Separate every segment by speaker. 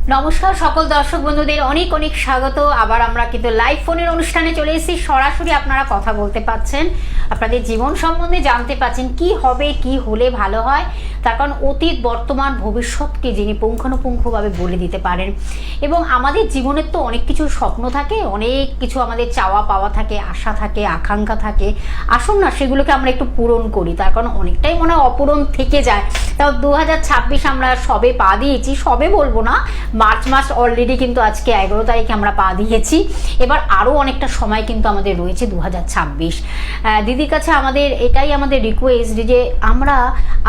Speaker 1: নমস্কার সকল দর্শক বন্ধুদের অনেক অনেক স্বাগত। আবার আমরা কিন্তু লাইভ ফোনের অনুষ্ঠানে চলে এসেছি। সরাসরি আপনারা কথা বলতে পাচ্ছেন, আপনাদের জীবন সম্বন্ধে জানতে পাচ্ছেন, কি হবে, কি হলে ভালো হয়। তার কারণ অতীত, বর্তমান, ভবিষ্যৎকে যিনি পুঙ্খানুপুঙ্খভাবে বলে দিতে পারেন। এবং আমাদের জীবনের তো অনেক কিছু স্বপ্ন থাকে, অনেক কিছু আমাদের চাওয়া পাওয়া থাকে, আশা থাকে, আকাঙ্ক্ষা থাকে। আসুন না সেগুলোকে আমরা একটু পূরণ করি। তার কারণ অনেকটাই মনে হয় অপূরণ থেকে যায়। তাও 2026 আমরা সবে পা দিয়েছি, সবে বলবো না, মার্চ মাস অলরেডি কিন্তু আজকে 11 তারিখে আমরা পা দিয়েছি। এবার আরও অনেকটা সময় কিন্তু আমাদের রয়েছে 2026। দিদির কাছে আমাদের এটাই আমাদের রিকোয়েস্ট যে আমরা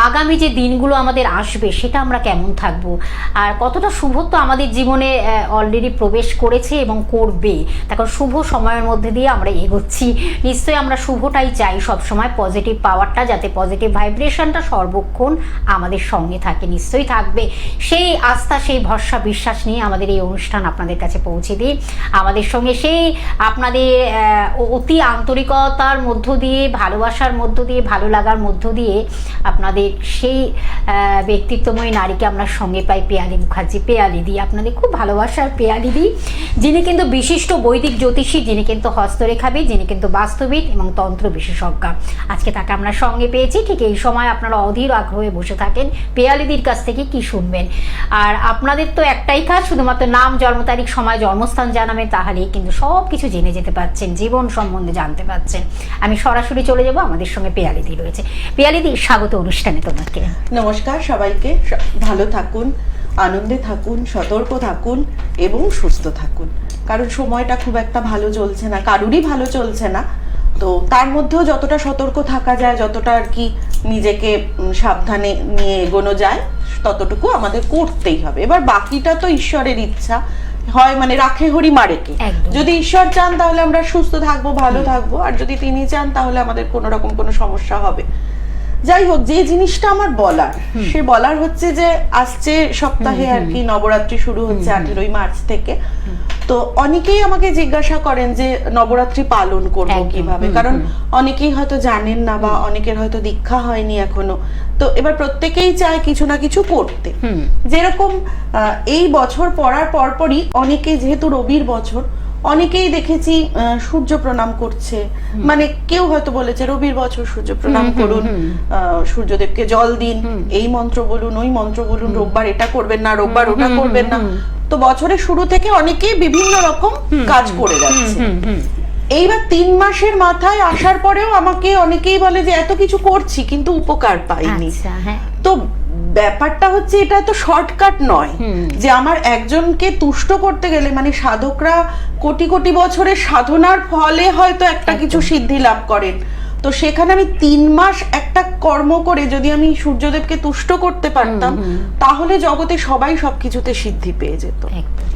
Speaker 1: আগামী যে দিনগুলো আমাদের আসবে সেটা আমরা কেমন থাকব, আর কতটা শুভ তো আমাদের জীবনে অলরেডি প্রবেশ করেছে এবং করবে। তখন শুভ সময়ের মধ্যে দিয়ে আমরা এগোচ্ছি। নিশ্চয়ই আমরা শুভটাই চাই সবসময়, পজিটিভ পাওয়ারটা, যাতে পজিটিভ ভাইব্রেশনটা সর্বক্ষণ আমাদের সঙ্গে থাকে, নিশ্চয়ই থাকবে। সেই আস্থা, সেই ভরসা, বিশ্বাস নিয়ে আমাদের এই অনুষ্ঠান আপনাদের কাছে পৌঁছে দিই। আমাদের সঙ্গে সেই আপনাদের অতি আন্তরিকতার মধ্য দিয়ে, ভালোবাসার মধ্য দিয়ে, ভালো লাগার মধ্য দিয়ে আপনাদের সেই ব্যক্তিত্বময়ী নারীকে আমরা সঙ্গে পাই, পেয়ালি মুখার্জি, পেয়ালি দি, আপনাদের খুব ভালোবাসার পেয়ালি দি, যিনি কিন্তু বিশিষ্ট বৈদিক জ্যোতিষী, যিনি কিন্তু হস্তরেখাবিদ, যিনি কিন্তু বাস্তবিক এবং তন্ত্র বিশেষজ্ঞ। আজকে তাকে আমরা সঙ্গে পেয়েছি। ঠিক এই সময় আপনারা অধীর আগ্রহে বসে থাকেন পেয়ালিদির কাছ থেকে কি শুনবেন। আর আপনাদের তো একটাই কাজ, শুধুমাত্র নাম, জন্ম তারিখ, সময়, জন্মস্থান জানাবেন, তাহলেই কিন্তু সব কিছু জেনে যেতে পারছেন, জীবন সম্বন্ধে জানতে পারছেন। আমি সরাসরি চলে যাব, আমাদের সঙ্গে পেয়ালিদি রয়েছে। পেয়ালিদি, স্বাগত অনুষ্ঠানে তোমাকে।
Speaker 2: নমস্কার সবাইকে। ভালো থাকুন, আনন্দে থাকুন, সতর্ক থাকুন এবং সুস্থ থাকুন। কারণ সময়টা খুব একটা ভালো চলছে না, কারুরই ভালো চলছে না। তো তার মধ্যেও যতটা সতর্ক থাকা যায়, যতটা আর কি নিজেকে সাবধানে নিয়ে এগোনো যায়, ততটুকু আমাদের করতেই হবে। এবার বাকিটা তো ঈশ্বরের ইচ্ছা হয়, মানে রাখে হরি মারেকে। যদি ঈশ্বর চান তাহলে আমরা সুস্থ থাকবো, ভালো থাকবো, আর যদি তিনি চান তাহলে আমাদের কোনো রকম কোনো সমস্যা হবে। যাই হোক, যে জিনিসটা আমার বলার, সে বলার হচ্ছে যে আসছে সপ্তাহে আর কি নবরাত্রি শুরু হচ্ছে 18ই মার্চ থেকে। তো অনেকেই আমাকে জিজ্ঞাসা করেন যে নবরাত্রি পালন করব কিভাবে, কারণ অনেকেই হয়তো জানেন না বা অনেকের হয়তো দীক্ষা হয়নি এখনো। তো এবার প্রত্যেকেই চায় কিছু না কিছু করতে। যেরকম এই বছর পড়ার পরপরই অনেকে, যেহেতু রবির বছর, অনেকেই দেখেছি সূর্য প্রণাম করছে। মানে কেউ হয়তো বলেছে রবির বছর সূর্য প্রণাম করুন, সূর্যদেবকে জল দিন, এই মন্ত্র বলুন, ওই মন্ত্র বলুন, রোববার এটা করবেন না, রোববার ওটা করবেন না। তো বছরের শুরু থেকে অনেকেই বিভিন্ন রকম কাজ করে যাচ্ছে। এইবার 3 মাসের মাথায় আসার পরেও আমাকে অনেকেই বলে যে এত কিছু করছি কিন্তু উপকার পাইনি। তো ব্যাপারটা হচ্ছে, এটা তো শর্টকাট নয় যে আমার একজনকে তুষ্ট করতে গেলে, মানে সাধকরা কোটি কোটি বছরের সাধনার ফলে হয়তো একটা কিছু সিদ্ধি লাভ করেন। তো সেখানে আমি 3 মাস একটা কর্ম করে যদি আমি সূর্যদেবকে তুষ্ট করতে পারতাম, তাহলে জগতে সবাই সবকিছুতে সিদ্ধি পেয়ে যেত।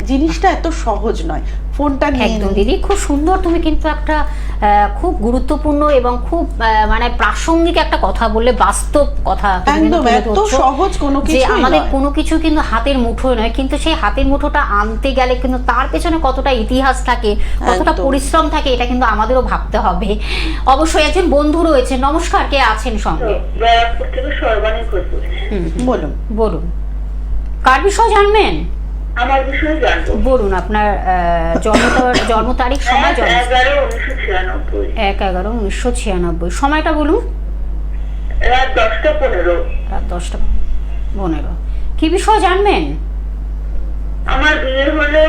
Speaker 2: জিনিসটা এত সহজ নয়। ফোনটা নিয়ে
Speaker 1: একদম দিদি, খুব সুন্দর। তুমি কিন্তু একটা খুব গুরুত্বপূর্ণ এবং খুব মানে প্রাসঙ্গিক একটা কথা বললে, বাস্তব কথা।
Speaker 2: একদম এত সহজ কোনো কিছু নয়।
Speaker 1: আমাদের কোনো কিছু কিন্তু হাতের মুঠোয় নয়, কিন্তু সেই হাতের মুঠোটা আনতে গেলে কিন্তু তার পেছনে কতটা ইতিহাস থাকে, কতটা পরিশ্রম থাকে, এটা কিন্তু আমাদেরও ভাবতে হবে। অবশ্যই একজন বন্ধু রয়েছে। নমস্কার, কে আছেন সঙ্গে?
Speaker 2: বলুন
Speaker 1: বলুন, কার বিষয় জানবেন?
Speaker 3: আমার বিষয়ে জানবো।
Speaker 1: বলুন আপনার জন্ম তারিখ, সময়, 1/11/1996। সময়টা বলুন।
Speaker 3: রাত 10:15।
Speaker 1: রাত 10:15। কি বিষয় জানবেন?
Speaker 3: আমার বিয়ে হলে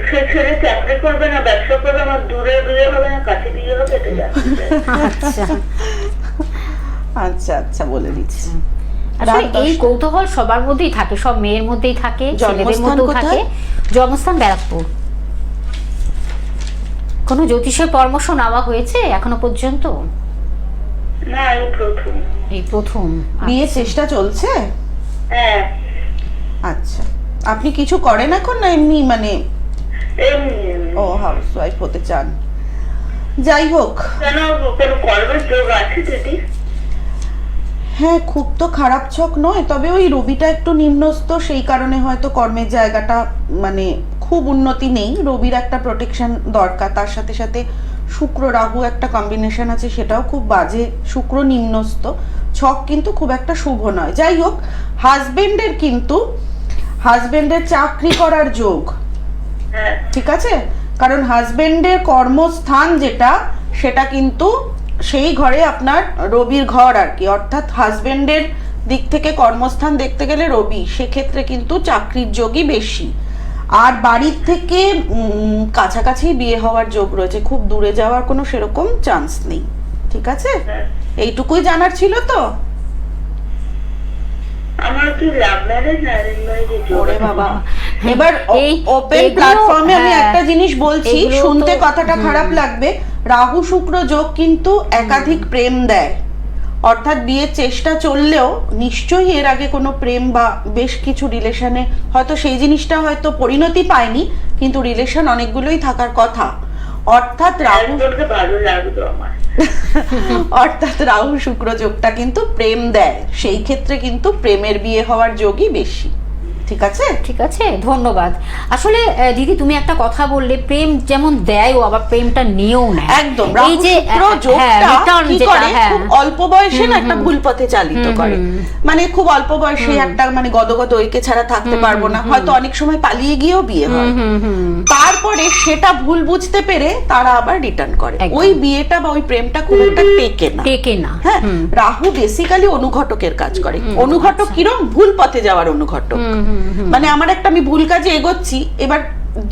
Speaker 3: সে ছেলে চাকরি করবে না ব্যবসা করবে, আমার দূরে বিয়ে হবে না কাছে বিয়ে হবে, এটা জানতে।
Speaker 1: আচ্ছা
Speaker 2: আচ্ছা আচ্ছা, বলে দিচ্ছি।
Speaker 1: আসলে এই কৌতূহল সবার মধ্যেই থাকে, সব মেয়ের মধ্যেই থাকে, ছেলেদের মধ্যেও থাকে। জন্মস্থান ব্যারাকপুর। কোনো জ্যোতিষের পরামর্শ নেওয়া হয়েছে এখনো পর্যন্ত?
Speaker 3: না, এই প্রথম।
Speaker 2: বিয়ের চেষ্টা চলছে?
Speaker 3: হ্যাঁ।
Speaker 2: আচ্ছা, আপনি কিছু করেন এখন না এমনি, মানে
Speaker 3: এমনি
Speaker 2: ও হাউস ওয়াইফ হতে চান? যাই হোক,
Speaker 3: কেন, কোনো কর্মের যোগ আছে দিদি?
Speaker 2: হ্যাঁ, খুব তো খারাপ ছক নয়, তবে ওই রবিটা একটু নিম্নস্থ, সেই কারণে হয়তো কর্মের জায়গাটা মানে খুব উন্নতি নেই। রবির একটা প্রোটেকশন দরকার। তার সাথে সাথে শুক্র রাহু একটা কম্বিনেশন আছে, সেটাও খুব বাজে। শুক্র নিম্নস্থ, ছক কিন্তু খুব একটা শুভ নয়। যাই হোক, হাজবেন্ডের চাকরি করার যোগ,
Speaker 3: হ্যাঁ
Speaker 2: ঠিক আছে? কারণ হাজবেন্ডের কর্মস্থান যেটা, সেটা কিন্তু সেই ঘরে আপনার রবির ঘর আর কি, অর্থাৎ হাজবেন্ডের দিক থেকে কর্মস্থান দেখতে গেলে রবি, সেক্ষেত্রে কিন্তু চাকরির যোগই বেশি। আর বাড়ির থেকে কাছাকাছি বিয়ে হওয়ার যোগ রয়েছে, খুব দূরে যাওয়ার কোনো সেরকম চান্স নেই, ঠিক আছে? এইটুকুই জানার ছিল তো।
Speaker 3: আমার কি লাভ ম্যারেজ না অ্যারেঞ্জ ম্যারেজ?
Speaker 2: ওরে বাবা, এবার ওপেন
Speaker 1: এগুলো-
Speaker 2: প্ল্যাটফর্মে আমি
Speaker 1: হ্যাঁ,
Speaker 2: একটা জিনিস বলছি,
Speaker 1: এগুলো তো-
Speaker 2: শুনতে কথাটা খারাপ লাগবে, রাহু শুক্র যোগ কিন্তু একাধিক প্রেম দেয়, অর্থাৎ বিয়ের চেষ্টা চললেও নিশ্চয়ই এর আগে কোনো প্রেম বা বেশ কিছু রিলেশনে হয়তো সেই জিনিসটা হয়তো পরিণতি পায়নি, কিন্তু রিলেশন অনেকগুলোই থাকার কথা। অর্থাৎ রাহু
Speaker 3: একজনকে ভালো লাগতো আমার।
Speaker 2: অর্থাৎ রাহু শুক্র যোগটা কিন্তু প্রেম দেয়, সেই ক্ষেত্রে কিন্তু প্রেমের বিয়ে হওয়ার যোগই বেশি, ঠিক আছে?
Speaker 1: ঠিক আছে, ধন্যবাদ। আসলে দিদি তুমি একটা কথা বললে, প্রেম যেমন দেয় ও আবার প্রেমটা নিয়েও নেয়।
Speaker 2: একদম,
Speaker 1: এই
Speaker 2: রাহু
Speaker 1: যে
Speaker 2: শুক্র
Speaker 1: হ্যাঁ,
Speaker 2: যোগটা
Speaker 1: return
Speaker 2: কি
Speaker 1: যেটা,
Speaker 2: করে,
Speaker 1: হ্যাঁ।
Speaker 2: খুব অল্প বয়সে না একটা ভুল পথে চালিত করে, মানে খুব অল্প বয়সে একটা মানে গদগদ ঐক্যে ছাড়া থাকতে পারবো না, হয়তো অনেক সময় পালিয়ে গিয়েও বিয়ে হয়, তারপরে সেটা ভুল বুঝতে পেরে তারা আবার রিটার্ন করে,
Speaker 1: একদম।
Speaker 2: ওই বিয়েটা বা ওই প্রেমটা খুব একটা টেকে না।
Speaker 1: টেকে না।
Speaker 2: হ্যাঁ, রাহু বেসিক্যালি অনুঘটকের কাজ করে। অনুঘটক কিরম, ভুল পথে যাওয়ার অনুঘটক। মানে আমার একটা, আমি ভুল কাজে এগোচ্ছি, এবার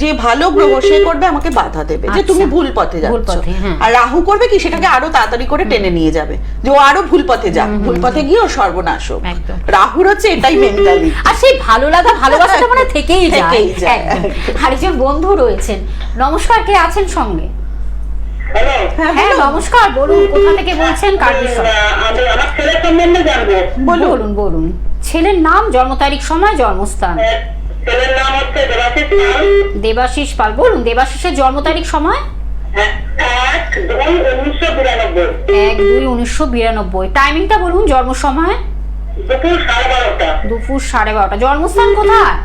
Speaker 2: যে ভালো গ্রহ সে করবে আমাকে বাধা দেবে যে তুমি ভুল পথে
Speaker 1: ভুল
Speaker 2: যাচ্ছ,
Speaker 1: পথে, হ্যাঁ।
Speaker 2: আর রাহু করবে কি, সেটাকে আরো তাড়াতাড়ি করে টেনে নিয়ে যাবে যে ও আরো ভুল পথে যাক, ভুল পথে গিয়ে ও সর্বনাশ হোক।
Speaker 1: একদম।
Speaker 2: রাহুর হচ্ছে এটাই মেন্টালিটি।
Speaker 1: আর সেই ভালো লাগা ভালোবাসাটা মানে থেকেই যায়।
Speaker 2: থেকেই যায়।
Speaker 1: একদম। আরেকজন বন্ধু রয়েছেন, নমস্কার, কে আছেন সঙ্গে?
Speaker 3: হ্যালো,
Speaker 1: হ্যাঁ নমস্কার, বলুন কোথা থেকে বলছেন, কার বিষয়?
Speaker 3: আমি আমার ছেলের সম্বন্ধে জানবো।
Speaker 1: বলুন বলুন। ছেলের নাম, জন্ম তারিখ, সময়, জন্মস্থান।
Speaker 3: ছেলের নাম হচ্ছে দেবাশিস পাল।
Speaker 1: দেবাশিস পাল, বলুন দেবাশিসের জন্ম তারিখ, সময়।
Speaker 3: 1-2-1992,
Speaker 1: 1-2-1992। টাইমিংটা বলুন, জন্ম সময়।
Speaker 3: দুপুর 12:30।
Speaker 1: দুপুর 12:30। জন্মস্থান কোথায়?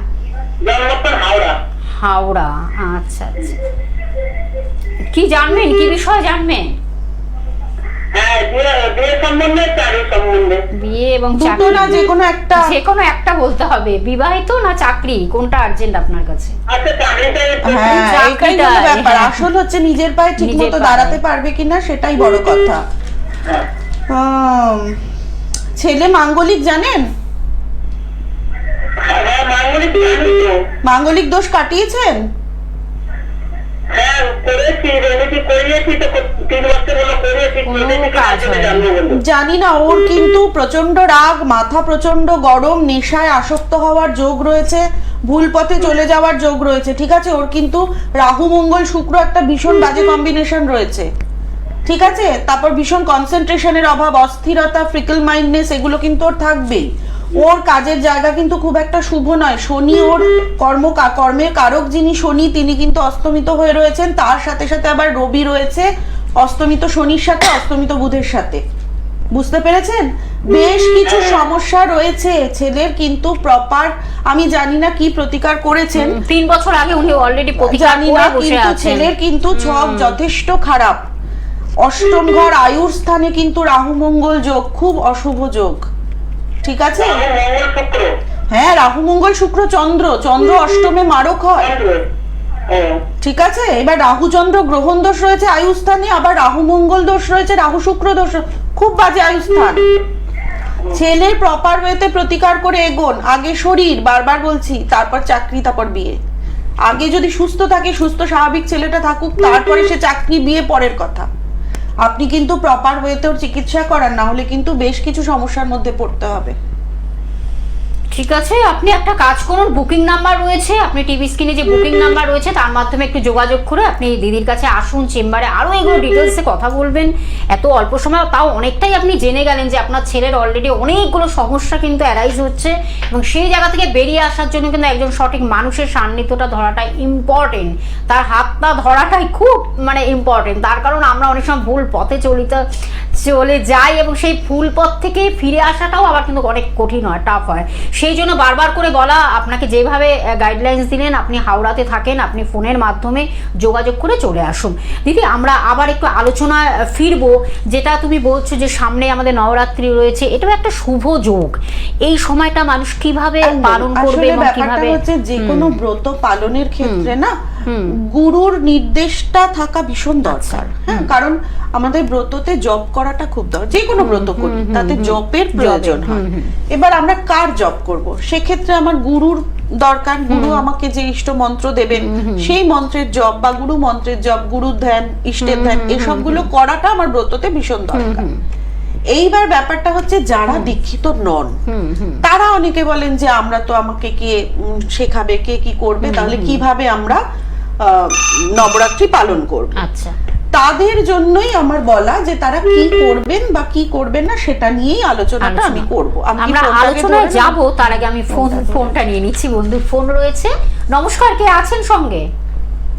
Speaker 3: জন্মস্থান হাওড়া।
Speaker 1: হাওড়া, আচ্ছা আচ্ছা। কি জানবেন, কি বিষয় জানবেন?
Speaker 3: হ্যাঁ, বিয়ে সম্বন্ধে, চাকরি সম্বন্ধে।
Speaker 1: বিয়ে এবং
Speaker 2: দুটো
Speaker 1: চাকরি,
Speaker 2: না যে কোনো একটা,
Speaker 1: যে কোনো একটা বলতে হবে। বিবাহিত না চাকরি, কোনটা আর্জেন্ট আপনার কাছে?
Speaker 3: আচ্ছা, চাকরিটা
Speaker 2: হ্যাঁ
Speaker 1: চাকরিটাই,
Speaker 2: এটাই হলো ব্যাপার,
Speaker 1: হ্যাঁ।
Speaker 2: আসল হচ্ছে নিজের পায়ে ঠিক
Speaker 1: নিজের
Speaker 2: মতো
Speaker 1: পায়ে।
Speaker 2: দাঁড়াতে পারবে কিনা সেটাই বড় কথা। ছেলে মাঙ্গলিক জানেন?
Speaker 3: হ্যাঁ, মাঙ্গলিক জানি তো।
Speaker 2: মাঙ্গলিক দোষ কাটিয়েছেন?
Speaker 3: হ্যাঁ, করেছি, রেমেডি করিয়েছি তো, 3 বছর হলো করিয়েছি।
Speaker 1: কোনো
Speaker 3: করেছি কিনা
Speaker 1: কাজ
Speaker 3: আসলে
Speaker 1: হয়নি।
Speaker 3: জানবো বলুন।
Speaker 2: জানি না, ওর কিন্তু প্রচন্ড রাগ, মাথা প্রচন্ড গরম, নেশায় আসক্ত হওয়ার যোগ রয়েছে, ভুল পথে চলে যাওয়ার যোগ রয়েছে, ঠিক আছে? ওর কিন্তু রাহু মঙ্গল শুক্র একটা ভীষণ বাজে কম্বিনেশন রয়েছে, ঠিক আছে? তারপর ভীষণ কনসেন্ট্রেশনের অভাব, অস্থিরতা, ফ্রিকল মাইন্ডনেস, এগুলো কিন্তু ওর থাকবেই। ওর কাজের জায়গা কিন্তু খুব একটা শুভ নয়। শনি ওর কর্মের কারক যিনি শনি, তিনি কিন্তু অস্তমিত হয়ে রয়েছেন, তার সাথে সাথে আবার রবি রয়েছে অস্তমিত শনির সাথে, অস্তমিত বুধের সাথে। বুঝতে পেরেছেন? বেশ কিছু সমস্যা রয়েছে ছেলের, কিন্তু প্রপার আমি জানি না কি প্রতিকার করেছেন,
Speaker 1: 3 বছর আগে উনি অলরেডি প্রতিকার
Speaker 2: জানি না,
Speaker 1: করে বসে
Speaker 2: কিন্তু
Speaker 1: আছেন।
Speaker 2: ছেলের কিন্তু ছক যথেষ্ট খারাপ। অষ্টম ঘর আয়ুর স্থানে কিন্তু রাহু মঙ্গল যোগ খুব অশুভ যোগ, ঠিক আছে?
Speaker 3: মঙ্গল শুক্র
Speaker 2: হ্যাঁ, রাহু মঙ্গল শুক্র চন্দ্র, চন্দ্র অষ্টমে মারক হয়,
Speaker 3: চন্দ্র। ও,
Speaker 2: ঠিক আছে? এবার রাহু চন্দ্র গ্রহণ দোষ রয়েছে আয়ুস্থানে, আবার রাহু মঙ্গল দোষ রয়েছে, রাহু শুক্র দোষ, খুব বাজে আয়ুস্থান। ছেলের প্রপার ওয়েতে প্রতিকার করে এগোন, আগে শরীর, বারবার বলছি, তারপর চাকরি, তারপর বিয়ে। আগে যদি সুস্থ থাকে, সুস্থ স্বাভাবিক ছেলেটা থাকুক, তারপরে সে চাকরি বিয়ে পরের কথা। আপনি কিন্তু প্রপার ওয়েতে ওর চিকিৎসা করান, না হলে কিন্তু বেশ কিছু সমস্যার মধ্যে পড়তে হবে।
Speaker 1: ঠিক আছে, আপনি একটা কাজ করুন, বুকিং নাম্বার রয়েছে, আপনি টিভি স্ক্রিনে যে বুকিং নাম্বার রয়েছে তার মাধ্যমে একটু যোগাযোগ করে আপনি দিদির কাছে আসুন চেম্বারে, আরও এগুলো ডিটেলসে কথা বলবেন। এত অল্প সময় তাও অনেকটাই আপনি জেনে গেলেন যে আপনার ছেলের অলরেডি অনেকগুলো সমস্যা কিন্তু অ্যারাইজ হচ্ছে, এবং সেই জায়গা থেকে বেরিয়ে আসার জন্য কিন্তু একজন সঠিক মানুষের সান্নিধ্যটা ধরাটা ইম্পর্টেন্ট, তার হাতটা ধরাটাই খুব মানে ইম্পর্টেন্ট। তার কারণ আমরা অনেক সময় ভুল পথে চলে যাই, এবং সেই ভুল পথ থেকে ফিরে আসাটাও আবার কিন্তু অনেক কঠিন হয়, টাফ হয়। সেই সেই জন্য বারবার করে বলা, আপনাকে যেভাবে গাইডলাইন্স দিলেন, আপনি হাওড়াতে থাকেন, আপনি ফোনের মাধ্যমে যোগাযোগ করে চলে আসুন। দিদি আমরা আবার একটু আলোচনায় ফিরবো, যেটা তুমি বলছো যে সামনে আমাদের নবরাত্রি রয়েছে, এটাও একটা শুভ যোগ। এই সময়টা মানুষ কিভাবে পালন করবে
Speaker 2: আসলে
Speaker 1: এবং
Speaker 2: ব্যাপারটা
Speaker 1: কিভাবে
Speaker 2: হচ্ছে যে কোনো ব্রত পালনের ক্ষেত্রে না গুরুর নির্দেশটা থাকা ভীষণ দরকার। হ্যাঁ, কারণ আমাদের ব্রততে জপ করাটা খুব দরকার। যে কোনো ব্রত করি তাতে জপের প্রয়োজন হয়। এবার আমরা কার জপ করব, সেক্ষেত্রে আমার গুরুর দরকার। গুরু আমাকে যে ইষ্ট মন্ত্র দেবেন সেই মন্ত্রের জপ বা গুরু মন্ত্রের জপ, গুরু ধ্যান, ইষ্টের ধ্যান, এসবগুলো করাটা আমার ব্রততে ভীষণ দরকার। এইবার ব্যাপারটা হচ্ছে যারা দীক্ষিত নন তারা অনেকে বলেন যে আমরা তো, আমাকে কে শেখাবে, কে কি করবে, তাহলে কিভাবে আমরা নবরাত্রি পালন করব।
Speaker 1: আচ্ছা,
Speaker 2: তাদের জন্যই আমার বলা যে তারা কি করবেন বা কি করবেন না সেটা নিয়েই আলোচনাটা আমি করব।
Speaker 1: আমরা আলোচনায় যাব, তার আগে আমি ফোনটা নিয়ে নিচ্ছি। বন্ধু ফোন রয়েছে। নমস্কার, কে আছেন সঙ্গে?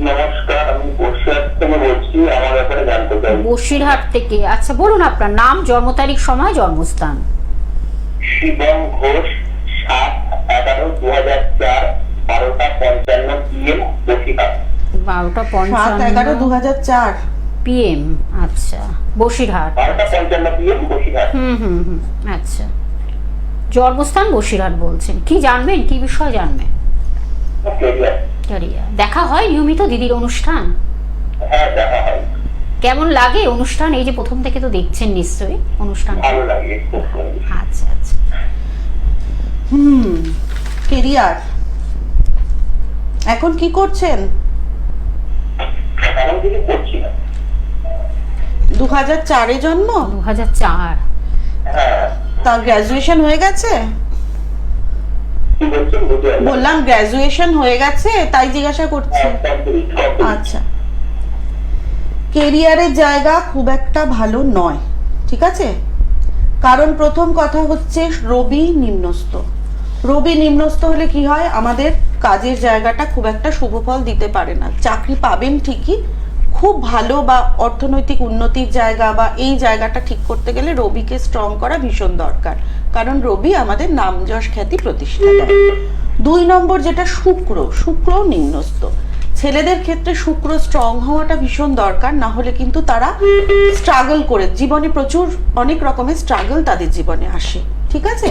Speaker 3: নমস্কার, আমি বসিরহাট থেকে বলছি, আমার ব্যাপারে জানতে চাই।
Speaker 1: বসিরহাট থেকে, আচ্ছা বলুন আপনার নাম, জন্ম তারিখ, সময়, জন্মস্থান।
Speaker 3: শিবম ঘোষ, 7/11/2004, 12:55 PM, বসিরহাট।
Speaker 1: 12:55
Speaker 2: 7/11/2004
Speaker 1: PM। আচ্ছা, বসিরহাট।
Speaker 3: 12:55 PM, বসিরহাট।
Speaker 1: আচ্ছা, জন্মস্থান বসিরহাট বলছেন। কি জানবেন, কি বিষয় জানবেন?
Speaker 3: কেরিয়ার।
Speaker 1: ক্যারিয়ার। দেখা হয় নিয়মিত দিদির অনুষ্ঠান?
Speaker 3: হ্যাঁ, দেখা হয়।
Speaker 1: কেমন লাগে অনুষ্ঠান? এই যে প্রথম থেকে তো দেখছেন নিশ্চয়ই অনুষ্ঠান।
Speaker 3: ভালো লাগে, খুব ভালো লাগে।
Speaker 1: আচ্ছা আচ্ছা।
Speaker 2: কেরিয়ার এখন কি করছেন?
Speaker 3: এখন কিছু করছি না।
Speaker 2: 2004-এ জন্ম?
Speaker 1: 2004।
Speaker 3: হ্যাঁ,
Speaker 2: তা গ্রাজুয়েশন হয়ে গেছে?
Speaker 3: কি বলছেন বুঝতে পারলাম।
Speaker 2: বললাম গ্রাজুয়েশন হয়ে গেছে, তাই জিজ্ঞাসা করছি। আচ্ছা, কেরিয়ারের জায়গা খুব একটা ভালো নয়, ঠিক আছে? কারণ প্রথম কথা হচ্ছে রবি নিম্নস্থ। রবি নিম্নস্থ হলে কি হয়, আমাদের কাজের জায়গাটা খুব একটা শুভ ফল দিতে পারে না। চাকরি পাবেন ঠিকই, খুব ভালো বা অর্থনৈতিক উন্নতির জায়গা বা এই জায়গাটা ঠিক করতে গেলে রবিকে স্ট্রং করা ভীষণ দরকার, কারণ রবি আমাদের নাম যশ খ্যাতি প্রতিষ্ঠা দেয়। 2 নম্বর যেটা শুক্র নিম্নস্থ। ছেলেদের ক্ষেত্রে শুক্র স্ট্রং হওয়াটা ভীষণ দরকার, না হলে কিন্তু তারা স্ট্রাগল করে জীবনে, প্রচুর অনেক রকমের স্ট্রাগল তাদের জীবনে আসে, ঠিক আছে?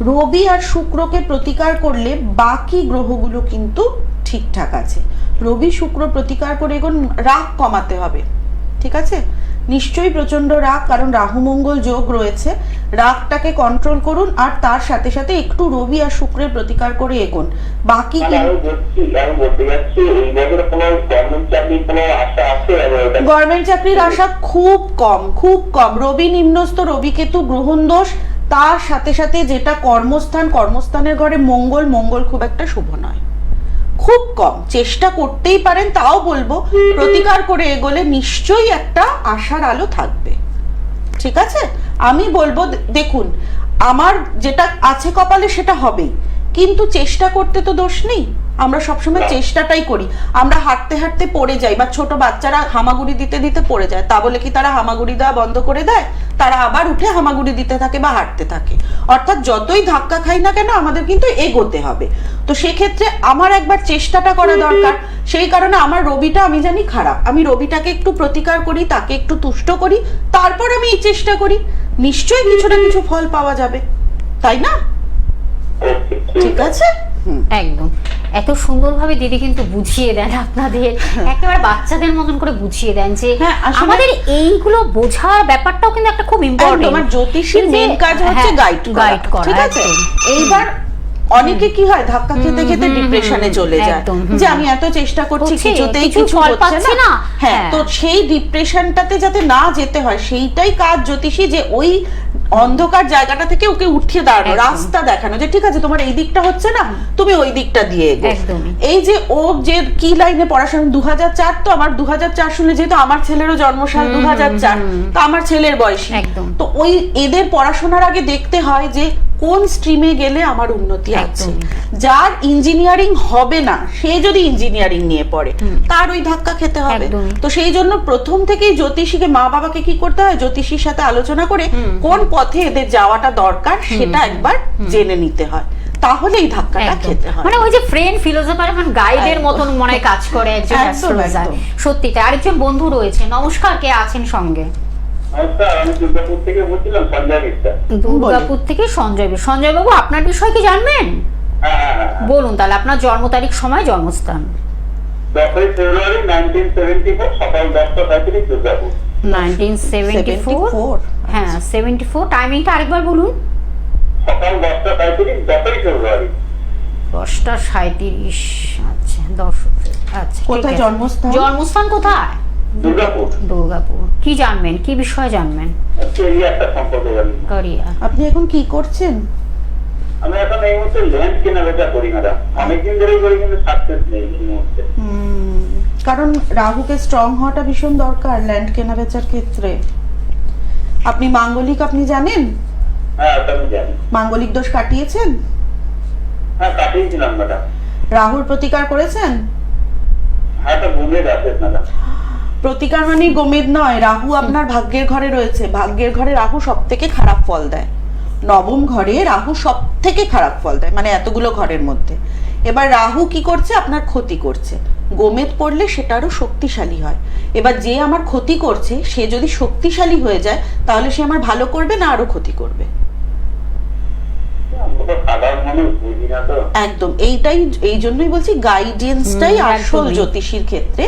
Speaker 2: রবি আর শুক্রকে প্রতিকার করলে বাকি গ্রহগুলো কিন্তু ঠিকঠাক আছে। রবি শুক্র প্রতিকার করে এখন রাগ কমাতে হবে, ঠিক আছে? নিশ্চয়ই প্রচন্ড রাগ, কারণ রাহু মঙ্গল যোগ রয়েছে। রাগটাকে কন্ট্রোল করুন, আর তার সাথে সাথে একটু রবি আর শুক্রের প্রতিকার করে এগোন। বাকি গভর্নমেন্ট চাকরির আশা খুব কম। রবি নিম্নস্থ, রবি কেতু গ্রহণ দোষ, তার সাথে সাথে যেটা কর্মস্থানের ঘরে মঙ্গল খুব একটা শুভ নয়, খুব কম। চেষ্টা করতেই পারেন, তাও বলবো প্রতিকার করে এগোলে নিশ্চয়ই একটা আশার আলো থাকবে, ঠিক আছে? আমি বলবো দেখুন, আমার যেটা আছে কপালে সেটা হবেই, কিন্তু চেষ্টা করতে তো দোষ নেই। আমরা সবসময় চেষ্টাটাই করি। আমরা হাঁটতে হাঁটতে পড়ে যাই, বা ছোট বাচ্চারা হামাগুড়ি দিতে দিতে পড়ে যায়, তা বলে কি তারা হামাগুড়ি দেওয়া বন্ধ করে দেয়? তারা আবার উঠে হামাগুড়ি দিতে থাকে বা হাঁটতে থাকে। অর্থাৎ যতই ধাক্কা খাই না কেন, আমাদের কিন্তু এগোতে হবে। তো সেক্ষেত্রে আমার একবার চেষ্টাটা করা দরকার। সেই কারণে আমার রবিটা আমি জানি খারাপ, আমি রবিটাকে একটু প্রতিকার করি, তাকে একটু তুষ্ট করি, তারপর আমি এই চেষ্টা করি, নিশ্চয়ই কিছু না কিছু ফল পাওয়া যাবে, তাই না? ঠিক আছে?
Speaker 1: একদম। এত সুন্দরভাবে দিদি কিন্তু বুঝিয়ে দেন আপনাদের, একেবারে বাচ্চাদের মতন করে বুঝিয়ে দেন যে আমাদের এইগুলো বোঝার ব্যাপারটাও কিন্তু একটা খুব ইম্পর্টেন্ট।
Speaker 2: আমার জ্যোতিষীর মেন কাজ হচ্ছে গাইড করা, ঠিক আছে? এইবার অনেকে কি হয়, ধাক্কা খেতে খেতে ডিপ্রেশনে চলে যায়, যে আমি এত চেষ্টা করছি কিছুতেই কিছু হচ্ছে না। হ্যাঁ, তো সেই ডিপ্রেশনটাতে যাতে না যেতে হয়, সেইটাই কাজ জ্যোতিষী, যে ওই অন্ধকার জায়গাটা থেকে ওকে উঠিয়ে দাঁড়ানো, রাস্তা দেখানো, যে ঠিক আছে তোমার এই দিকটা হচ্ছে না, তুমি ওই দিকটা দিয়ে এগো। এই যে ও যে কি লাইনে পড়াশোনা, 2004, তো আমার 2004 শুনে, যেহেতু আমার ছেলেরও জন্মসাল 2004, তো আমার ছেলের বয়সী, তো ওই এদের পড়াশোনার আগে দেখতে হয় যে কোন স্ট্রিমে গেলে আমার উন্নতি আছে।
Speaker 1: একদমই।
Speaker 2: যার ইঞ্জিনিয়ারিং হবে না সে যদি ইঞ্জিনিয়ারিং নিয়ে পড়ে তার ওই ধাক্কা খেতে হবে।
Speaker 1: একদমই।
Speaker 2: তো সেই জন্য প্রথম থেকেই জ্যোতিষীকে, মা বাবাকে কি করতে হয়, জ্যোতিষীর সাথে আলোচনা করে কোন পথে এদের যাওয়াটা দরকার সেটা একবার জেনে নিতে হয়, তাহলে এই ধাক্কাটা
Speaker 1: একদম।
Speaker 2: খেতে হয়।
Speaker 1: মানে ওই যে ফ্রেন্ড ফিলোসফার এখন গাইডের
Speaker 2: একদম।
Speaker 1: মতন মনে হয় কাজ করে একজন
Speaker 2: একদম,
Speaker 1: অ্যাস্ট্রোলজার।
Speaker 2: একদম।
Speaker 1: সত্যি তাই। আরেকজন বন্ধু রয়েছে, নমস্কার, কে আছেন সঙ্গে?
Speaker 3: নমস্কার, আমি দুর্গাপুর থেকে বলছিলাম, সঞ্জয় মিশ্রা।
Speaker 1: দুর্গাপুর থেকে সঞ্জয় বাবু। সঞ্জয় বাবু, আপনার বিষয় কি জানবেন?
Speaker 3: হ্যাঁ,
Speaker 1: বলুন তাহলে, আপনার জন্ম তারিখ, সময়, জন্মস্থান।
Speaker 3: 10ই ফেব্রুয়ারি 1974, সকাল 10:35, দুর্গাপুর।
Speaker 1: 1974। হ্যাঁ 74। টাইমিংটা আরেকবার বলুন।
Speaker 3: সকাল 10:35, 10ই ফেব্রুয়ারি।
Speaker 1: 10:37। আচ্ছা 10। আচ্ছা ঠিক
Speaker 2: কোথায়
Speaker 1: আছে।
Speaker 2: জন্মস্থান?
Speaker 1: জন্মস্থান কোথায়?
Speaker 3: দুর্গাপুর।
Speaker 1: দুর্গাপুর। কি জানবেন, কি বিষয় জানবেন?
Speaker 3: একটা সম্পর্ক জানি।
Speaker 1: ক্যারিয়ার।
Speaker 2: আপনি এখন কি করছেন?
Speaker 3: আমি এখন এই মুহূর্তে ল্যান্ড কেনা বেচা করি ম্যাডাম, অনেকদিন ধরেই করি, কিন্তু সাকসেস নেই এই মুহূর্তে।
Speaker 2: কারণ রাহুকে স্ট্রং হওয়াটা ভীষণ দরকার ল্যান্ড কেনা বেচার ক্ষেত্রে। আপনি মাঙ্গলিক, আপনি জানেন
Speaker 3: হ্যাঁ, ওটা আমি জানি।
Speaker 2: মাঙ্গলিক দোষ কাটিয়েছেন?
Speaker 3: হ্যাঁ, কাটিয়েছিলাম ম্যাডাম।
Speaker 2: রাহুর প্রতিকার করেছেন?
Speaker 3: হ্যাঁ, এটা গুমের আছে ম্যাডাম।
Speaker 2: প্রতিকার মানে গোমেদ নয়, রাহু আপনার ভাগ্যের ঘরে রয়েছে। ভাগ্যের ঘরে রাহু সব থেকে খারাপ ফল দেয়। নবম ঘরে রাহু সব থেকে খারাপ ফল দেয়, মানে এতগুলো ঘরের মধ্যে। এবার রাহু কি করছে, আপনার ক্ষতি করছে। গোমেদ পড়লে সেটা আরো শক্তিশালী হয়। এবার যে আমার ক্ষতি করছে সে যদি শক্তিশালী হয়ে যায় তাহলে সে আমার ভালো করবে না আরো ক্ষতি করবে?
Speaker 3: আমরা তো সাধারণ মানুষ, বুঝি না তো।
Speaker 2: একদম, এই জন্যই বলছি গাইডেন্সটাই আসল
Speaker 1: একদমই।
Speaker 2: জ্যোতিষীর ক্ষেত্রে।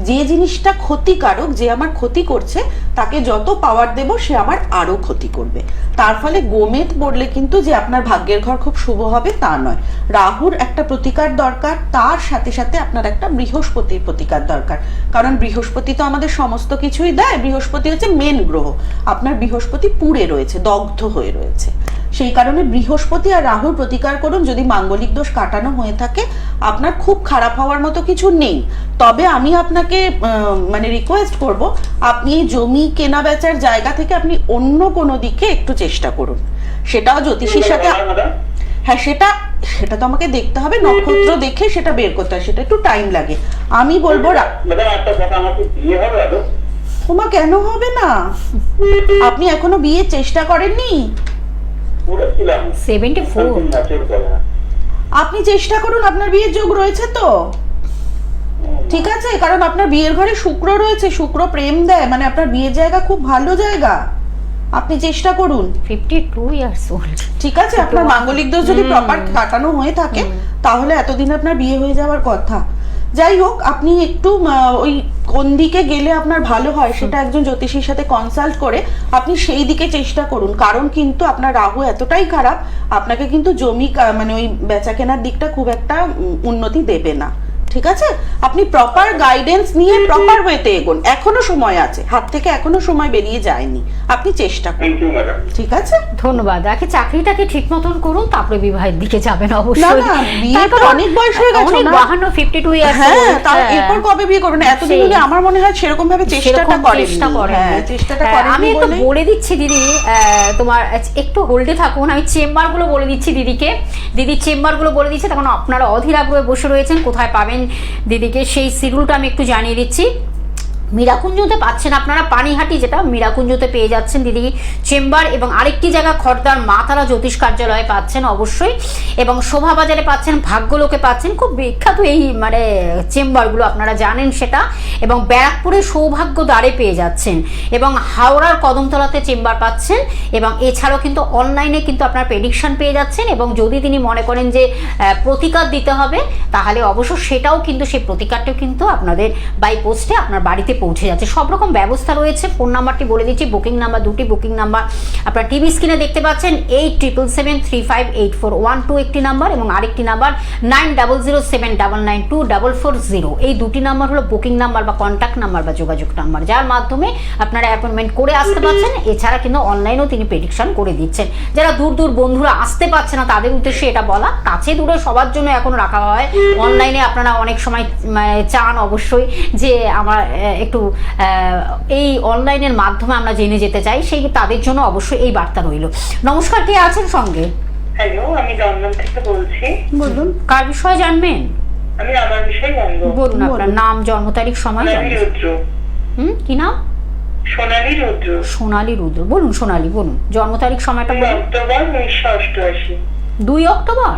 Speaker 2: যে জিনিসটা ক্ষতিকারক, যে আমার ক্ষতি করছে, তাকে যত পাওয়ার দেব সে আমার আরো ক্ষতি করবে। তার ফলে গোমেদ পড়লে কিন্তু যে আপনার ভাগ্যের ঘর খুব শুভ হবে তা নয়। রাহুর একটা প্রতিকার দরকার, তার সাথে সাথে আপনার একটা বৃহস্পতির প্রতিকার দরকার। কারণ বৃহস্পতি তো আমাদের সমস্ত কিছুই দেয়। বৃহস্পতি হচ্ছে মেন গ্রহ। আপনার বৃহস্পতি পুড়ে রয়েছে, দগ্ধ হয়ে রয়েছে। সেই কারণে বৃহস্পতি আর রাহুর প্রতিকার করুন। যদি মাঙ্গলিক দোষ কাটানো হয়ে থাকে, আপনার খুব খারাপ হওয়ার মতো কিছু নেই। তবে আমি আপনাকে মানে রিকোয়েস্ট করব, আপনি এই জমি কেনা বেচার জায়গা থেকে আপনি অন্য কোনো দিকে একটু চেষ্টা করুন। সেটাও জ্যোতিষীর সাথে।
Speaker 3: ম্যাডাম,
Speaker 2: হ্যাঁ, সেটা তো আমাকে দেখতে হবে, নক্ষত্র দেখে সেটা বের করতে হয়, সেটা একটু টাইম লাগে। আমি বলবো
Speaker 3: ম্যাডাম একটা কথা, আমার কি বিয়ে হবে আদৌ?
Speaker 2: ওমা, কেন হবে না? আপনি এখনো বিয়ের চেষ্টা করেননি?
Speaker 3: করেছিলাম
Speaker 1: 74।
Speaker 3: 3 বছর পরে।
Speaker 2: আপনি চেষ্টা করুন, আপনার বিয়ের যোগ রয়েছে তো। ঠিক আছে, কারণ আপনার বিয়ের ঘরে শুক্র রয়েছে, শুক্র প্রেম দেয়, মানে আপনার বিয়ের জায়গা খুব ভালো জায়গা। আপনি চেষ্টা করুন।
Speaker 1: 52 ইয়ার্স ওল্ড।
Speaker 2: ঠিক আছে, আপনার মাঙ্গলিক দোষ যদি প্রপার কাটানো হয়ে থাকে তাহলে এতদিন আপনার বিয়ে হয়ে যাওয়ার কথা। যাই হোক, আপনি একটু ওই কোন দিকে গেলে আপনার ভালো হয় সেটা একজন জ্যোতিষীর সাথে কনসাল্ট করে আপনি সেই দিকে চেষ্টা করুন। কারণ কিন্তু আপনার রাহু এতটাই খারাপ, আপনাকে কিন্তু জমি মানে ওই বেচা কেনার দিকটা খুব একটা উন্নতি দেবে না। ঠিক আছে, আপনি প্রপার গাইডেন্স নিয়ে প্রপার ওয়েতে এগোন। এখনো সময় আছে, হাত থেকে এখনো সময় বেরিয়ে যায়নি, আপনি চেষ্টা করুন।
Speaker 3: Thank you madam.
Speaker 2: ঠিক আছে,
Speaker 1: ধন্যবাদ। আগে চাকরিটাকে ঠিক মতন করুন, তারপরে বিবাহের দিকে যাবেন অবশ্যই।
Speaker 2: না, বিয়ে
Speaker 1: তার
Speaker 2: তো
Speaker 1: কারণ
Speaker 2: অনেক বয়স হয়ে গেছে
Speaker 1: অনেক
Speaker 2: না?
Speaker 1: 52 ইয়ার্স।
Speaker 2: হ্যাঁ, তাও এরপর কবে বিয়ে করবেন? এতদিন ধরে আমার মনে হয় সেরকম ভাবে চেষ্টাটা করেননি। হ্যাঁ, চেষ্টাটা করেননি।
Speaker 1: আমি একটু
Speaker 2: বলেই
Speaker 1: বলে দিচ্ছি দিদি, তোমার একটু হোল্ডে থাকুন, আমি চেম্বার গুলো বলে দিচ্ছি দিদিকে। দিদির চেম্বার গুলো বলে দিচ্ছি, তখন আপনারা অধীর আগ্রহে বসে রয়েছেন কোথায় পাবেন দিদিকে, সেই শিডিউলটা আমি একটু জানিয়ে দিচ্ছি। মীরাকুঞ্জতে পাচ্ছেন আপনারা, পানিহাটি যেটা মীরাকুঞ্জতে পেয়ে যাচ্ছেন দিদি চেম্বার, এবং আরেকটি জায়গা খড়দার মা তারা জ্যোতিষ কার্যালয়ে পাচ্ছেন অবশ্যই, এবং শোভাবাজারে পাচ্ছেন, ভাগ্যলোকে পাচ্ছেন। খুব বিখ্যাত এই মানে চেম্বারগুলো, আপনারা জানেন সেটা। এবং ব্যারাকপুরে সৌভাগ্য দ্বারে পেয়ে যাচ্ছেন, এবং হাওড়ার কদমতলাতে চেম্বার পাচ্ছেন। এবং এছাড়াও কিন্তু অনলাইনে কিন্তু আপনার প্রেডিকশন পেয়ে যাচ্ছেন। এবং যদি তিনি মনে করেন যে প্রতিকার দিতে হবে, তাহলে অবশ্য সেটাও কিন্তু, সেই প্রতিকারটাও কিন্তু আপনাদের বাই পোস্টে আপনার বাড়িতে পৌঁছে যাচ্ছে। সব রকম ব্যবস্থা রয়েছে। ফোন নাম্বারটি বলে দিচ্ছি, বুকিং নাম্বার, দুটি বুকিং নাম্বার আপনার টিভি স্ক্রিনে দেখতে পাচ্ছেন। 8777358412 একটি নাম্বার, এবং আরেকটি নাম্বার 9007992440। এই দুটি নাম্বার হলো বুকিং নাম্বার বা কন্ট্যাক্ট নাম্বার বা যোগাযোগ নাম্বার, যার মাধ্যমে আপনারা অ্যাপয়েন্টমেন্ট করে আসতে পারছেন। এছাড়া কিন্তু অনলাইনেও তিনি প্রেডিকশন করে দিচ্ছেন। যারা দূর দূর বন্ধুরা আসতে পারছে না তাদের উদ্দেশ্যে এটা বলা, কাছে দূরে সবার জন্য এখন রাখা হয়। অনলাইনে আপনারা অনেক সময় চান অবশ্যই যে আমার একটু এই অনলাইনের মাধ্যমে আমরা জেনে যেতে চাই, সেই তাদের জন্য অবশ্যই এই বার্তা রইল। নমস্কার, কে আছেন সঙ্গে?
Speaker 4: হ্যালো, আমি দমদম থেকে বলছি।
Speaker 2: বলুন।
Speaker 1: কার বিষয়ে জানবেন?
Speaker 4: আমি আমার বিষয়ে জানবো।
Speaker 1: বলুন আপনার নাম, জন্ম তারিখ, সময়।
Speaker 4: সোনালী রুদ্র।
Speaker 1: কি নাম?
Speaker 4: সোনালী রুদ্র।
Speaker 1: সোনালী রুদ্র। বলুন সোনালী, বলুন জন্ম তারিখ, সময়টা
Speaker 4: 2
Speaker 1: বলুন।
Speaker 4: অক্টোবর 1988।
Speaker 1: 2 অক্টোবর?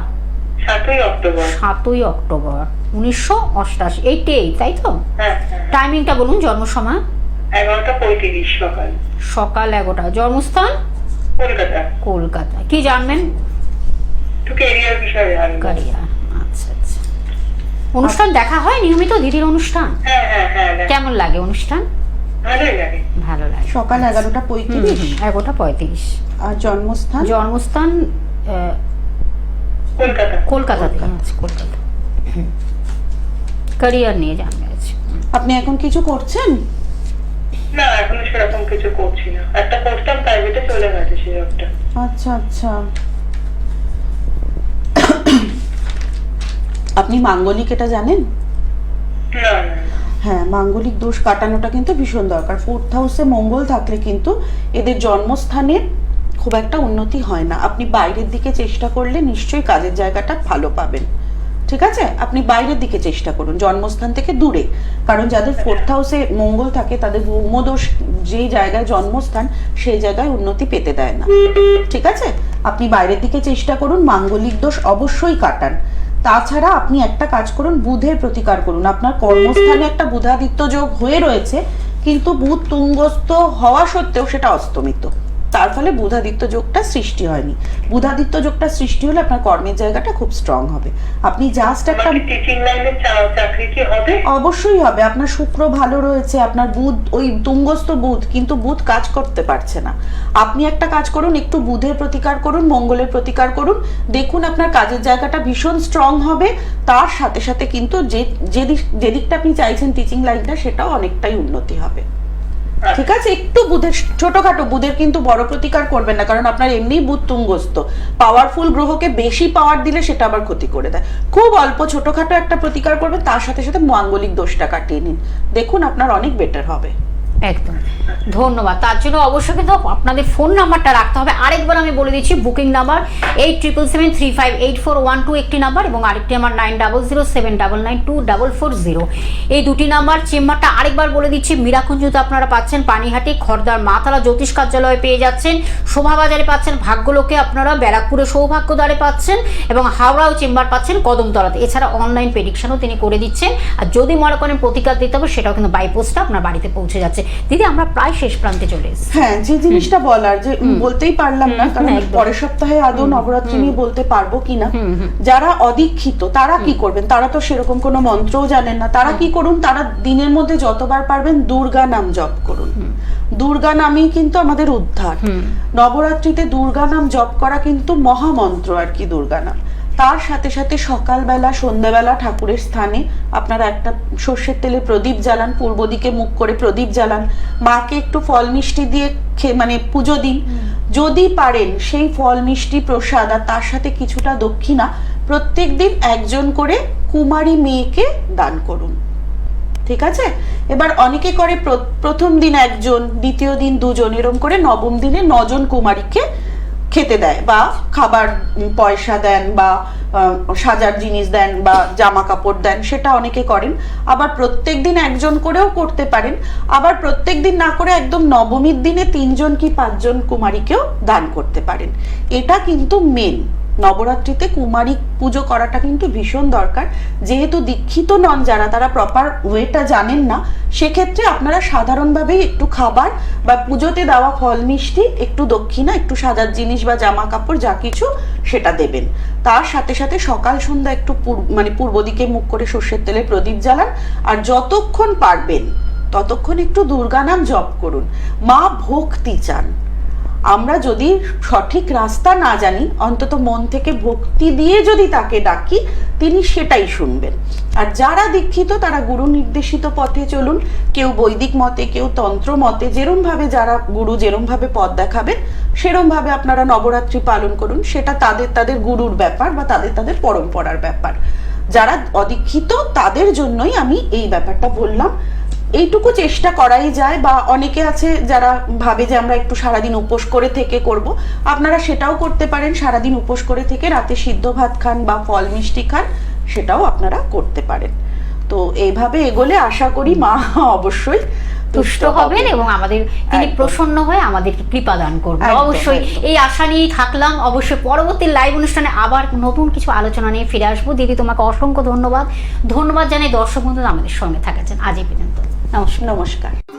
Speaker 4: 7ই অক্টোবর।
Speaker 1: 7ই অক্টোবর 1988, 88, তাই তো?
Speaker 4: হ্যাঁ।
Speaker 1: টাইমিংটা বলুন, জন্ম সময়।
Speaker 4: 11:35 সকাল।
Speaker 1: সকাল 11টা। জন্মস্থান?
Speaker 4: কলকাতা।
Speaker 1: কলকাতা। কি জানবেন?
Speaker 4: একটু ক্যারিয়ার বিষয়ে জানবো।
Speaker 1: কারিয়া। আচ্ছা আচ্ছা। অনুষ্ঠান দেখা হয় নিয়মিত দিদির অনুষ্ঠান?
Speaker 4: হ্যাঁ।
Speaker 1: কেমন লাগে অনুষ্ঠান?
Speaker 4: ভালোই লাগে।
Speaker 1: ভালো লাগে।
Speaker 2: সকাল 11:35।
Speaker 1: 11:35।
Speaker 2: আর জন্মস্থান?
Speaker 1: জন্মস্থান
Speaker 4: কলকাতা।
Speaker 1: কলকাতাতে। আচ্ছা, কলকাতা। ক্যারিয়ার নিয়ে জানতে আছে।
Speaker 2: আপনি এখন কিছু করছেন?
Speaker 4: না, এখনো সেরকম কিছু করছি না। একটা করতাম, প্রাইভেটে চলে গেছে সেই একটা।
Speaker 2: আচ্ছা আচ্ছা। আপনি মাঙ্গলিক এটা জানেন?
Speaker 4: না।
Speaker 2: হ্যাঁ, মাঙ্গলিক দোষ কাটানোটা কিন্তু ভীষণ দরকার। 4th হাউসে মঙ্গল থাকলে কিন্তু এদের জন্মস্থানের খুব একটা উন্নতি হয় না। আপনি বাইরের দিকে চেষ্টা করলে নিশ্চয়ই কাজের জায়গাটা ভালো পাবেন। ঠিক আছে, আপনি বাইরের দিকে চেষ্টা করুন, জন্মস্থান থেকে দূরে। কারণ যাদের 4th হাউসে মঙ্গল থাকে তাদের ব্রহ্মদোষ যেই জায়গায় জন্মস্থান সেই জায়গায় উন্নতি পেতে দেয় না। ঠিক আছে, আপনি বাইরের দিকে চেষ্টা করুন, মাঙ্গলিক দোষ অবশ্যই কাটান। তাছাড়া আপনি একটা কাজ করুন, বুধের প্রতিকার করুন। আপনার কর্মস্থানে একটা বুধাদিত্য যোগ হয়ে রয়েছে, কিন্তু বুধ তুঙ্গস্থ হওয়া সত্ত্বেও সেটা অস্তমিত, তার ফলে বুধাদিত্য যোগটা সৃষ্টি হয়নি। বুধাদিত্য যোগটা সৃষ্টি হলে আপনার কর্মের জায়গাটা খুব স্ট্রং হবে। আপনি জাস্ট একটা
Speaker 4: টিচিং লাইনে চাকরি কি হবে?
Speaker 2: অবশ্যই হবে। আপনার শুক্র ভালো রয়েছে, আপনার বুধ ওই তুঙ্গস্থ বুধ, কিন্তু বুধ কাজ করতে পারছে না। আপনি একটা কাজ করুন, একটু বুধের প্রতিকার করুন, মঙ্গলের প্রতিকার করুন, দেখুন আপনার কাজের জায়গাটা ভীষণ স্ট্রং হবে। তার সাথে সাথে কিন্তু যে দিকটা আপনি চাইছেন টিচিং লাইনটা, সেটাও অনেকটাই উন্নতি হবে। ঠিক আছে, একটু বুধের ছোটখাটো, বুধের কিন্তু বড় প্রতিকার করবেন না, কারণ আপনার এমনি বুধ তুঙ্গস্থ। পাওয়ারফুল গ্রহকে বেশি পাওয়ার দিলে সেটা আবার ক্ষতি করে দেয়। খুব অল্প ছোটখাটো একটা প্রতিকার করবেন, তার সাথে সাথে মাঙ্গলিক দোষটা কাটিয়ে নিন, দেখুন আপনার অনেক বেটার হবে।
Speaker 1: একদম ধন্যবাদ। তার জন্য অবশ্যই কিন্তু আপনাদের ফোন নাম্বারটা রাখতে হবে। আরেকবার আমি বলে দিচ্ছি, বুকিং নাম্বার 8777358412 একটি নাম্বার, এবং আরেকটি আমার 9007992440। এই দুটি নাম্বার। চেম্বারটা আরেকবার বলে দিচ্ছি, মীরাকুঞ্জতে আপনারা পাচ্ছেন, পানিহাটি খড়দার মাতালা জ্যোতিষ কার্যালয়ে পেয়ে যাচ্ছেন, শোভাবাজারে পাচ্ছেন, ভাগ্যলোকে আপনারা ব্যারাকপুরে সৌভাগ্যদ্বারে পাচ্ছেন, এবং হাওড়াও চেম্বার পাচ্ছেন কদমতলাতে। এছাড়া অনলাইন প্রেডিকশনও তিনি করে দিচ্ছেন। আর যদি মনে করেন প্রতিকার দিতে হবে, সেটাও কিন্তু বাই পোস্টে আপনার বাড়িতে পৌঁছে যাচ্ছে। দিদি, আমরা প্রায় শেষ প্রান্তে চলে এসেছি।
Speaker 2: হ্যাঁ, যে জিনিসটা বলার, যে বলতেই পারলাম না, কারণ পরের সপ্তাহে আদৌ নবরাত্রি নিয়ে বলতে পারবো কিনা। যারা অদীক্ষিত তারা কি করবেন? তারা তো সেরকম কোনো মন্ত্রও জানেন না। তারা কি করুন, তারা দিনের মধ্যে যতবার পারবেন দুর্গা নাম জপ করুন। দুর্গা নামই কিন্তু আমাদের উদ্ধার। নবরাত্রিতে দুর্গা নাম জপ করা কিন্তু মহামন্ত্র আর কি, দুর্গা নাম। তার সাথে সাথে সকালবেলা সন্ধ্যাবেলা ঠাকুরের স্থানে আপনারা একটা সর্ষের তেলে প্রদীপ জ্বালান, পূর্ব দিকে মুখ করে প্রদীপ জ্বালান, মাকে একটু ফল মিষ্টি দিয়ে মানে পুজো দিন। যদি পারেন সেই ফল মিষ্টি প্রসাদ আর তার সাথে কিছুটা দক্ষিণা প্রত্যেকদিন একজন করে কুমারী মেয়েকে দান করুন। ঠিক আছে, এবার অনেকে করে প্রথম দিন একজন, দ্বিতীয় দিন দুজন, এরকম করে নবম দিনে 9 জন কুমারীকে খেতে দেয়, বা খাবার পয়সা দেন, বা সাজার জিনিস দেন, বা জামা কাপড় দেন, সেটা অনেকে করেন। আবার প্রত্যেক দিন একজন করেও করতে পারেন। আবার প্রত্যেক দিন না করে একদম নবমীর দিনে 3 জন কি 5 জন কুমারীকেও দান করতে পারেন। এটা কিন্তু মেন। নবরাত্রিতে কুমারী পুজো করাটা কিন্তু ভীষণ দরকার। যেহেতু দীক্ষিত নন যারা, তারা প্রপার ওয়েটা জানেন না, সেক্ষেত্রে আপনারা সাধারণভাবেই একটু খাবার বা পুজোতে দেওয়া ফল মিষ্টি, একটু দক্ষিণা, একটু সাজার জিনিস বা জামা কাপড় যা কিছু সেটা দেবেন। তার সাথে সাথে সকাল সন্ধ্যা একটু মানে পূর্ব দিকে মুখ করে সর্ষের তেলে প্রদীপ জ্বালান। আর যতক্ষণ পারবেন ততক্ষণ একটু দুর্গা নাম জপ করুন। মা ভক্তি চান। আমরা যদি সঠিক রাস্তা না জানি, অন্তত মন থেকে ভক্তি দিয়ে যদি তাকে ডাকি, তিনি সেটাই শুনবেন। আর যারা দীক্ষিত তারা গুরু নির্দেশিত পথে চলুন। কেউ বৈদিক মতে, কেউ তন্ত্র মতে, যেরম ভাবে যারা গুরু যেরম ভাবে পথ দেখাবেন সেরম ভাবে আপনারা নবরাত্রি পালন করুন। সেটা তাদের গুরুর ব্যাপার বা তাদের পরম্পরার ব্যাপার। যারা অদীক্ষিত তাদের জন্যই আমি এই ব্যাপারটা বললাম। এইটুকু চেষ্টা করাই যায়। বা অনেকে আছে যারা ভাবে যে আমরা একটু সারাদিন উপোস করে থেকে করব, আপনারা সেটাও করতে পারেন। সারাদিন উপোস করে থেকে রাতে সিদ্ধ ভাত খান বা ফল মিষ্টি খান, সেটাও আপনারা করতে পারেন। তো এইভাবে এগোলে আশা করি মা অবশ্যই
Speaker 1: তুষ্ট হবেন এবং আমাদের তিনি
Speaker 2: একদম।
Speaker 1: প্রসন্ন হয়ে আমাদেরকে কৃপা দান করবেন।
Speaker 2: একদম,
Speaker 1: অবশ্যই
Speaker 2: একদম।
Speaker 1: এই আশা নিয়েই থাকলাম। অবশ্যই পরবর্তী লাইভ অনুষ্ঠানে আবার নতুন কিছু আলোচনা নিয়ে ফিরে আসবো। দিদি, তোমাকে অসংখ্য ধন্যবাদ জানাই দর্শক বন্ধুরা আমাদের সঙ্গে থাকার জন্য। আজ এই পর্যন্ত, নমস্কার।
Speaker 2: নমস্কার।